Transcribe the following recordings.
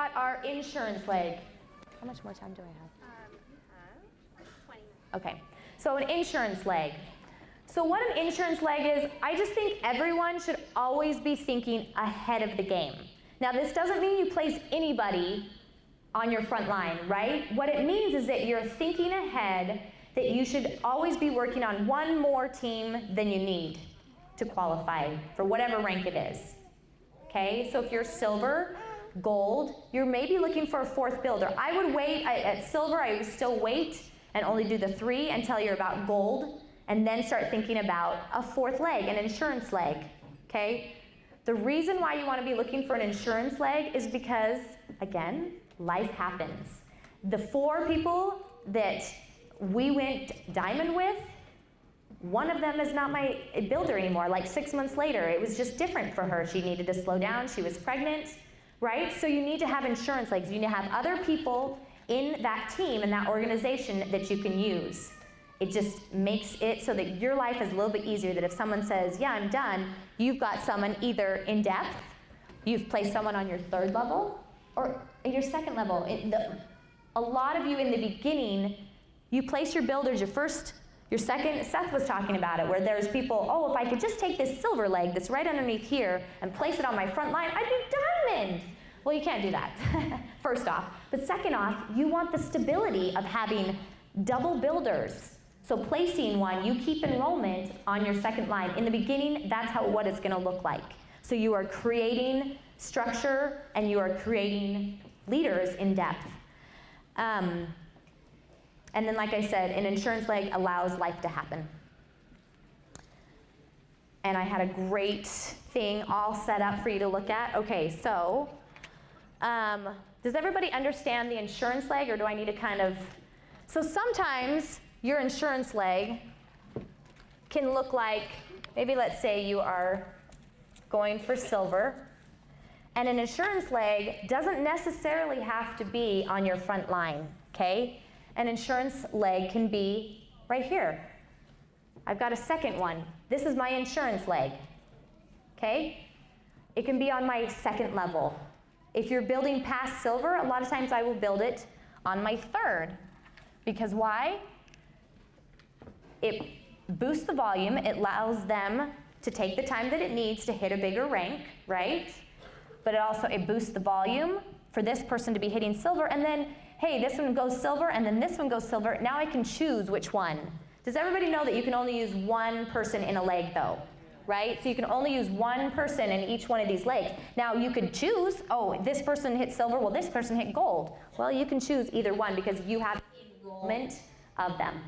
got our insurance leg. How much more time do I have? 20 minutes. Okay, so an insurance leg. So what an insurance leg is, I just think everyone should always be thinking ahead of the game. Now this doesn't mean you place anybody on your front line, right? What it means is that you're thinking ahead, that you should always be working on one more team than you need to qualify for whatever rank it is. Okay, so if you're silver, gold, you're maybe looking for a fourth builder. I would wait, at silver I would still wait and only do the 3 until you're about gold, and then start thinking about a fourth leg, an insurance leg, okay? The reason why you want to be looking for an insurance leg is because, again, life happens. The 4 people that we went diamond with, one of them is not my builder anymore, like 6 months later. It was just different for her. She needed to slow down, she was pregnant, right? So you need to have insurance legs. You need to have other people in that team, in that organization that you can use. It just makes it so that your life is a little bit easier, that if someone says, yeah, I'm done, you've got someone either in depth, you've placed someone on your 3rd level, or your 2nd level. A lot of you in the beginning, you place your builders, your 1st, your 2nd, Seth was talking about it, where there's people, oh, if I could just take this silver leg that's right underneath here and place it on my front line, I'd be diamond. Well, you can't do that, first off. But second off, you want the stability of having double builders. So placing one, you keep enrollment on your 2nd line. In the beginning, that's what it's gonna look like. So you are creating structure and you are creating leaders in depth. And then, like I said, an insurance leg allows life to happen. And I had a great thing all set up for you to look at. Okay, so does everybody understand the insurance leg, or do I need to kind of, so sometimes your insurance leg can look like, maybe let's say you are going for silver, and an insurance leg doesn't necessarily have to be on your front line, okay? An insurance leg can be right here. I've got a 2nd one. This is my insurance leg, okay? It can be on my 2nd level. If you're building past silver, a lot of times I will build it on my 3rd. Because why? It boosts the volume. It allows them to take the time that it needs to hit a bigger rank, right? But it boosts the volume for this person to be hitting silver, and then, hey, this one goes silver, and then this one goes silver. Now I can choose which one. Does everybody know that you can only use one person in a leg, though? Right? So you can only use one person in each one of these legs. Now you could choose, oh, this person hit silver, well, this person hit gold. Well, you can choose either one because you have enrollment of them,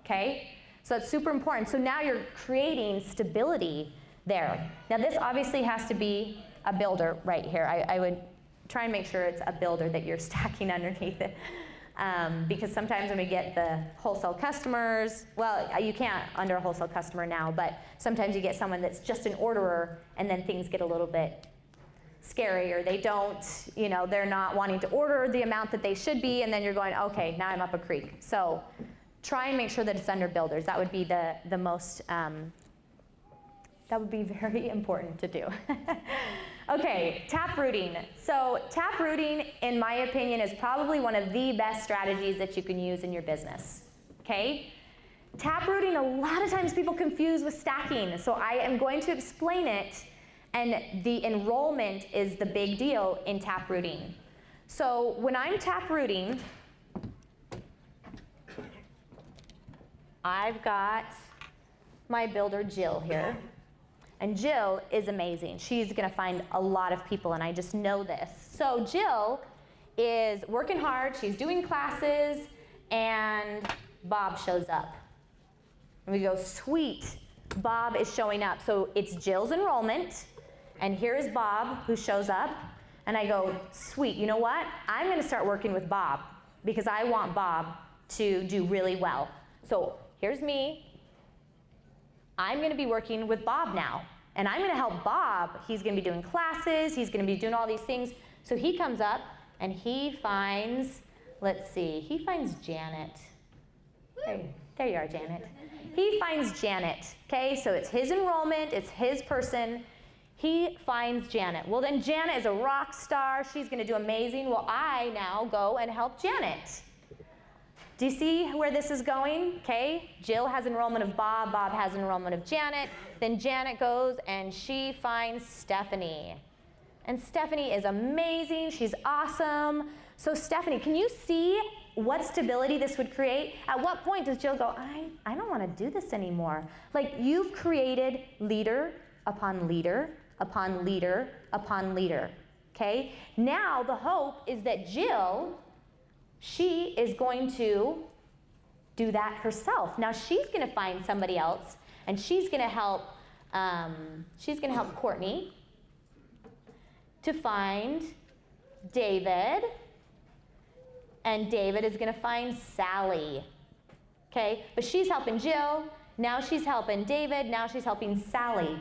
okay? So that's super important. So now you're creating stability there. Now this obviously has to be a builder right here. I would try and make sure it's a builder that you're stacking underneath it. Because sometimes when we get the wholesale customers, well, you can't under a wholesale customer now, but sometimes you get someone that's just an orderer, and then things get a little bit scary, or they don't, you know, they're not wanting to order the amount that they should be, and then you're going, okay, now I'm up a creek. So try and make sure that it's under builders. That would be the most, that would be very important to do. Okay, taprooting. So taprooting, in my opinion, is probably one of the best strategies that you can use in your business, okay? Taprooting, a lot of times people confuse with stacking, so I am going to explain it, and the enrollment is the big deal in taprooting. So when I'm taprooting, I've got my builder Jill here. And Jill is amazing. She's gonna find a lot of people, and I just know this. So Jill is working hard, she's doing classes, and Bob shows up. And we go, sweet, Bob is showing up. So it's Jill's enrollment, and here is Bob who shows up, and I go, sweet, you know what? I'm gonna start working with Bob because I want Bob to do really well. So here's me. I'm gonna be working with Bob now, and I'm gonna help Bob. He's gonna be doing classes, he's gonna be doing all these things. So he comes up and he finds, let's see, he finds Janet. There you are, Janet. He finds Janet, okay? So it's his enrollment, it's his person. He finds Janet. Well, then Janet is a rock star. She's going to do amazing. Well, I now go and help Janet. Do you see where this is going? Okay, Jill has enrollment of Bob. Bob has enrollment of Janet. Then Janet goes and she finds Stephanie. And Stephanie is amazing. She's awesome. So Stephanie, can you see what stability this would create? At what point does Jill go, I don't want to do this anymore? Like, you've created leader upon leader upon leader upon leader, okay? Now the hope is that Jill, she is going to do that herself. Now she's going to find somebody else, and she's going to help Courtney to find David, and David is going to find Sally, okay? But she's helping Jill, now she's helping David, now she's helping Sally.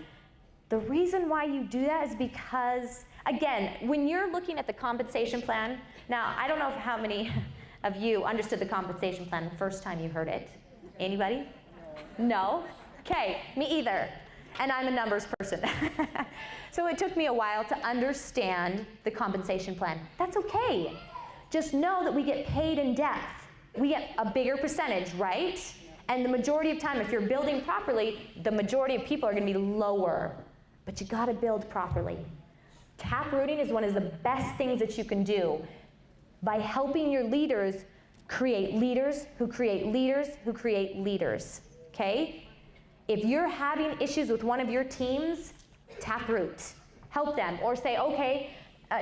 The reason why you do that is because, again, when you're looking at the compensation plan, now I don't know how many of you understood the compensation plan the first time you heard it. Anybody? No? Okay, me either. And I'm a numbers person. So it took me a while to understand the compensation plan. That's okay. Just know that we get paid in depth. We get a bigger percentage, right? And the majority of time, if you're building properly, the majority of people are going to be lower. But you got to build properly. Taprooting is one of the best things that you can do by helping your leaders create leaders who create leaders who create leaders, okay? If you're having issues with one of your teams, taproot. Help them. Or say, okay,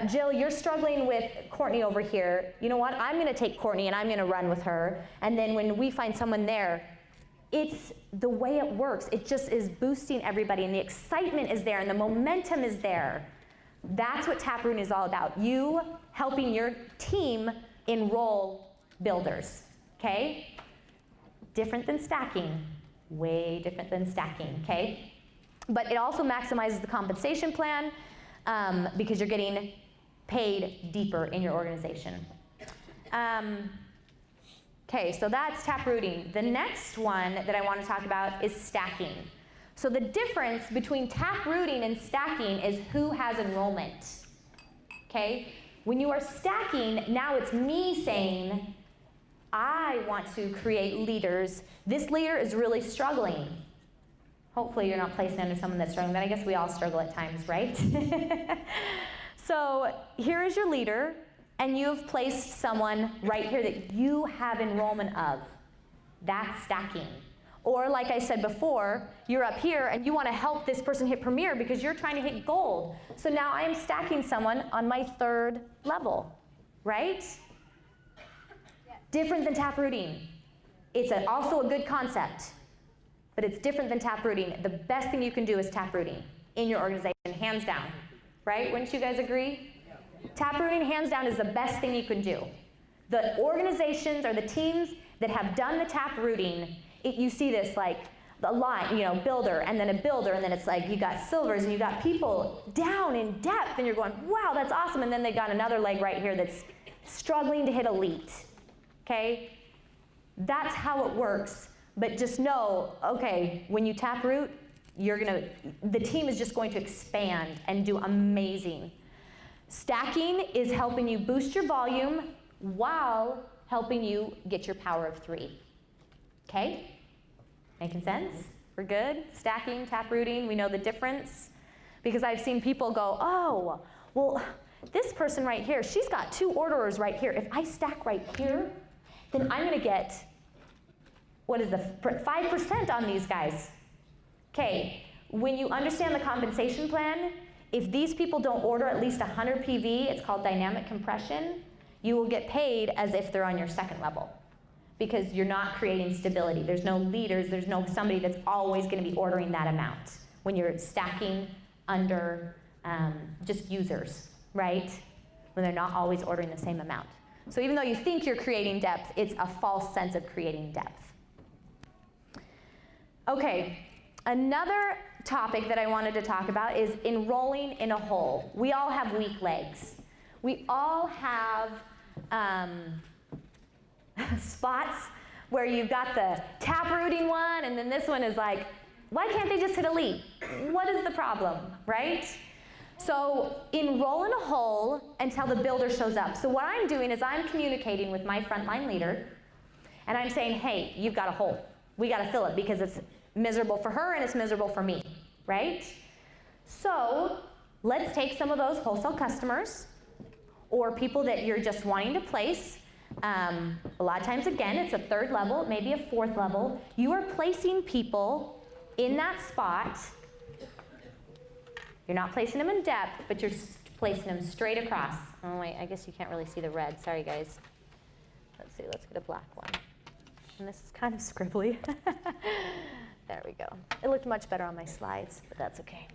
Jill, you're struggling with Courtney over here. You know what? I'm going to take Courtney and I'm going to run with her. And then when we find someone there, it's the way it works. It just is boosting everybody, and the excitement is there, and the momentum is there. That's what taprooting is all about. You helping your team enroll builders, okay? Different than stacking. Way different than stacking, okay? But it also maximizes the compensation plan because you're getting paid deeper in your organization. Okay, so that's taprooting. The next one that I want to talk about is stacking. So the difference between taprooting and stacking is who has enrollment. Okay? When you are stacking, now it's me saying, I want to create leaders. This leader is really struggling. Hopefully you're not placing under someone that's struggling, but I guess we all struggle at times, right? So here is your leader, and you've placed someone right here that you have enrollment of. That's stacking. Or like I said before, you're up here and you want to help this person hit Premier because you're trying to hit gold. So now I am stacking someone on my third level, right? Yes. Different than taprooting. It's also a good concept, but it's different than taprooting. The best thing you can do is taprooting in your organization, hands down, right? Wouldn't you guys agree? Taprooting, hands down, is the best thing you can do. The organizations or the teams that have done the taprooting, you see this like the line, builder, and then a builder, and then it's like you got silvers, and you got people down in depth, and you're going, wow, that's awesome, and then they got another leg right here that's struggling to hit elite, okay? That's how it works, but just know, okay, when you taproot, the team is just going to expand and do amazing. Stacking is helping you boost your volume while helping you get your power of 3. Okay? Making sense? We're good? Stacking, taprooting, we know the difference. Because I've seen people go, oh, well, this person right here, she's got 2 orderers right here. If I stack right here, then I'm going to get, 5% on these guys. Okay, when you understand the compensation plan, if these people don't order at least 100 PV, it's called dynamic compression, you will get paid as if they're on your second level because you're not creating stability. There's no leaders, there's no somebody that's always going to be ordering that amount when you're stacking under just users, right? When they're not always ordering the same amount. So even though you think you're creating depth, it's a false sense of creating depth. Okay, another topic that I wanted to talk about is enrolling in a hole. We all have weak legs. We all have spots where you've got the taprooting one, and then this one is like Why can't they just hit elite? What is the problem, right? So enroll in a hole until the builder shows up. So what I'm doing is I'm communicating with my frontline leader, and I'm saying, hey, you've got a hole. We got to fill it because it's miserable for her and it's miserable for me, right? So let's take some of those wholesale customers or people that you're just wanting to place. A lot of times, again, it's a third level, maybe a fourth level. You are placing people in that spot. You're not placing them in depth, but you're placing them straight across. Oh, wait, I guess you can't really see the red. Sorry, guys. Let's see, let's get a black one. And this is kind of scribbly. There we go. It looked much better on my slides, but that's okay.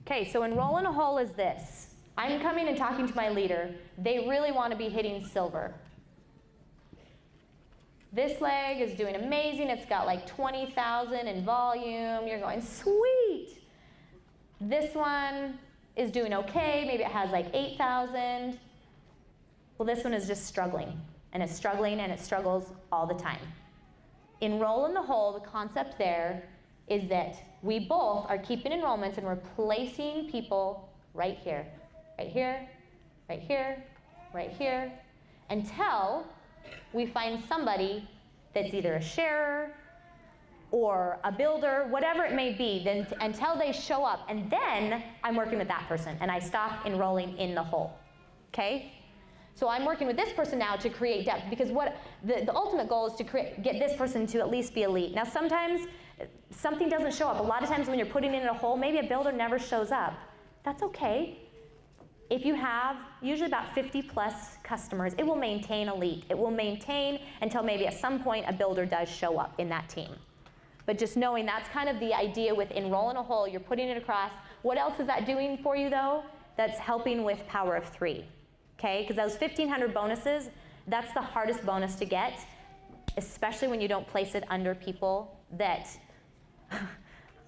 Okay, so enroll in a hole is this. I'm coming and talking to my leader. They really want to be hitting silver. This leg is doing amazing. It's got like 20,000 in volume. You're going, sweet. This one is doing okay. Maybe it has like 8,000. Well, this one is just struggling, and it's struggling, and it struggles all the time. Enroll in the hole, the concept there is that we both are keeping enrollments and we're placing people right here, right here, right here, right here, until we find somebody that's either a sharer or a builder, whatever it may be, then until they show up, and then I'm working with that person and I stop enrolling in the hole, okay? So I'm working with this person now to create depth, because what the ultimate goal is to get this person to at least be elite. Now sometimes something doesn't show up. A lot of times when you're putting it in a hole, maybe a builder never shows up. That's okay. If you have usually about 50 plus customers, it will maintain elite. It will maintain until maybe at some point a builder does show up in that team. But just knowing that's kind of the idea with enroll in a hole, you're putting it across. What else is that doing for you though? That's helping with power of 3, okay? Because those 1,500 bonuses, that's the hardest bonus to get, especially when you don't place it under people that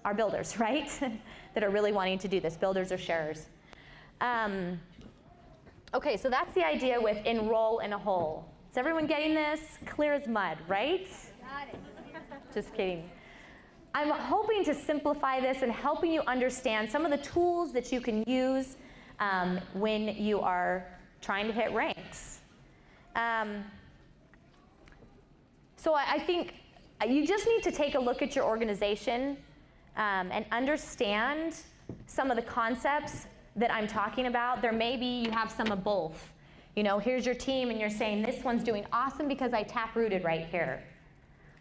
are builders, right? That are really wanting to do this, builders or sharers. Okay, so that's the idea with enroll in a hole. Is everyone getting this? Clear as mud, right? Got it. Just kidding. I'm hoping to simplify this and helping you understand some of the tools that you can use when you are trying to hit ranks. So I think you just need to take a look at your organization and understand some of the concepts that I'm talking about. There may be you have some of both. You know, here's your team and you're saying this one's doing awesome because I taprooted right here.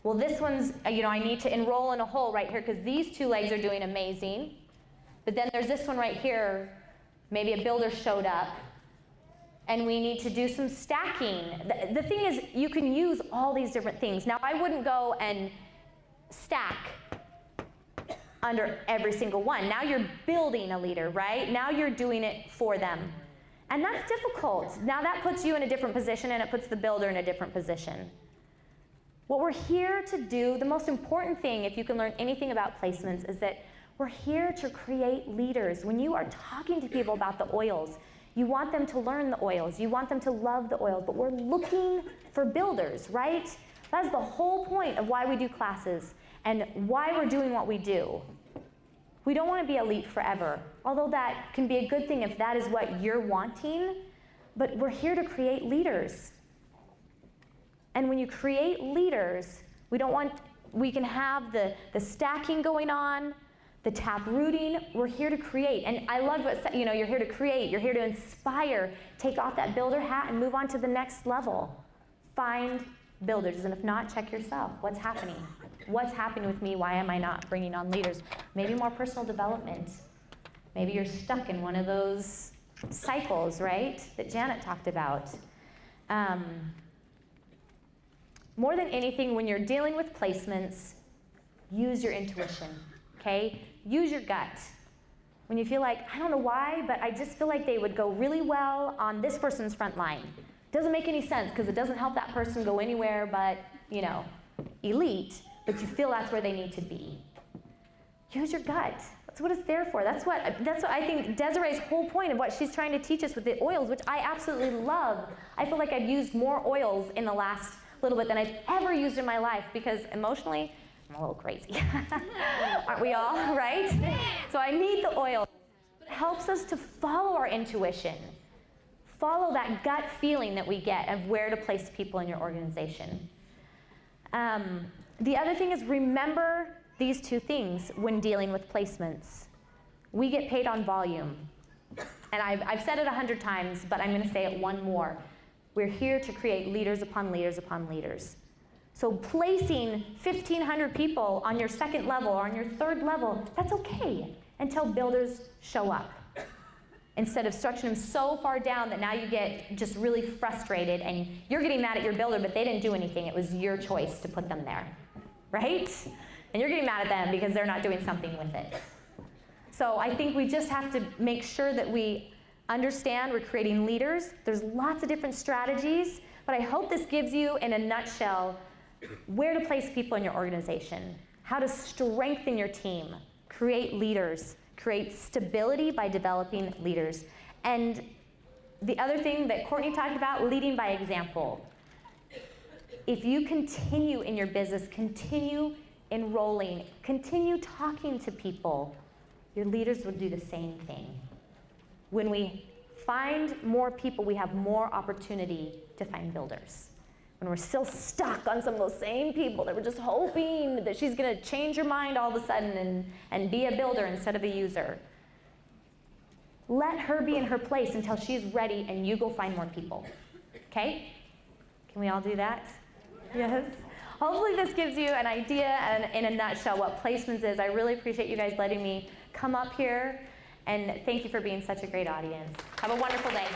Well, this one's, you know, I need to enroll in a hole right here because these two legs are doing amazing. But then there's this one right here, maybe a builder showed up and we need to do some stacking. The thing is, you can use all these different things. Now, I wouldn't go and stack under every single one. Now you're building a leader, right? Now you're doing it for them. And that's difficult. Now that puts you in a different position and it puts the builder in a different position. What we're here to do, the most important thing, if you can learn anything about placements, is that we're here to create leaders. When you are talking to people about the oils, you want them to learn the oils. You want them to love the oils, but we're looking for builders, right? That's the whole point of why we do classes and why we're doing what we do. We don't want to be elite forever, although that can be a good thing if that is what you're wanting, but we're here to create leaders. And when you create leaders, we can have the stacking going on, the taprooting. We're here to create. And I love what, you know, you're here to create, you're here to inspire, take off that builder hat and move on to the next level. Find builders, and if not, check yourself. What's happening? What's happening with me? Why am I not bringing on leaders? Maybe more personal development. Maybe you're stuck in one of those cycles, right, that Janet talked about. More than anything, when you're dealing with placements, use your intuition, okay? Use your gut. When you feel like, I don't know why, but I just feel like they would go really well on this person's front line. Doesn't make any sense because it doesn't help that person go anywhere but, you know, elite, but you feel that's where they need to be. Use your gut. That's what it's there for. That's what I think Desiree's whole point of what she's trying to teach us with the oils, which I absolutely love. I feel like I've used more oils in the last little bit than I've ever used in my life because emotionally, I'm a little crazy. Aren't we all, right? So I need the oil. It helps us to follow our intuition. Follow that gut feeling that we get of where to place people in your organization. The other thing is, remember these two things when dealing with placements. We get paid on volume. And I've said it 100 times, but I'm going to say it one more. We're here to create leaders upon leaders upon leaders. So placing 1,500 people on your second level or on your third level, that's okay until builders show up. Instead of structuring them so far down that now you get just really frustrated and you're getting mad at your builder, but they didn't do anything. It was your choice to put them there, right? And you're getting mad at them because they're not doing something with it. So I think we just have to make sure that we understand we're creating leaders. There's lots of different strategies, but I hope this gives you, in a nutshell, where to place people in your organization, how to strengthen your team, create leaders, create stability by developing leaders. And the other thing that Courtney talked about, leading by example. If you continue in your business, continue enrolling, continue talking to people, your leaders will do the same thing. When we find more people, we have more opportunity to find builders. When we're still stuck on some of those same people that we're just hoping that she's going to change her mind all of a sudden and be a builder instead of a user, let her be in her place until she's ready and you go find more people. Okay? Can we all do that? Yes? Hopefully this gives you an idea and, in a nutshell, what placements is. I really appreciate you guys letting me come up here, and thank you for being such a great audience. Have a wonderful day.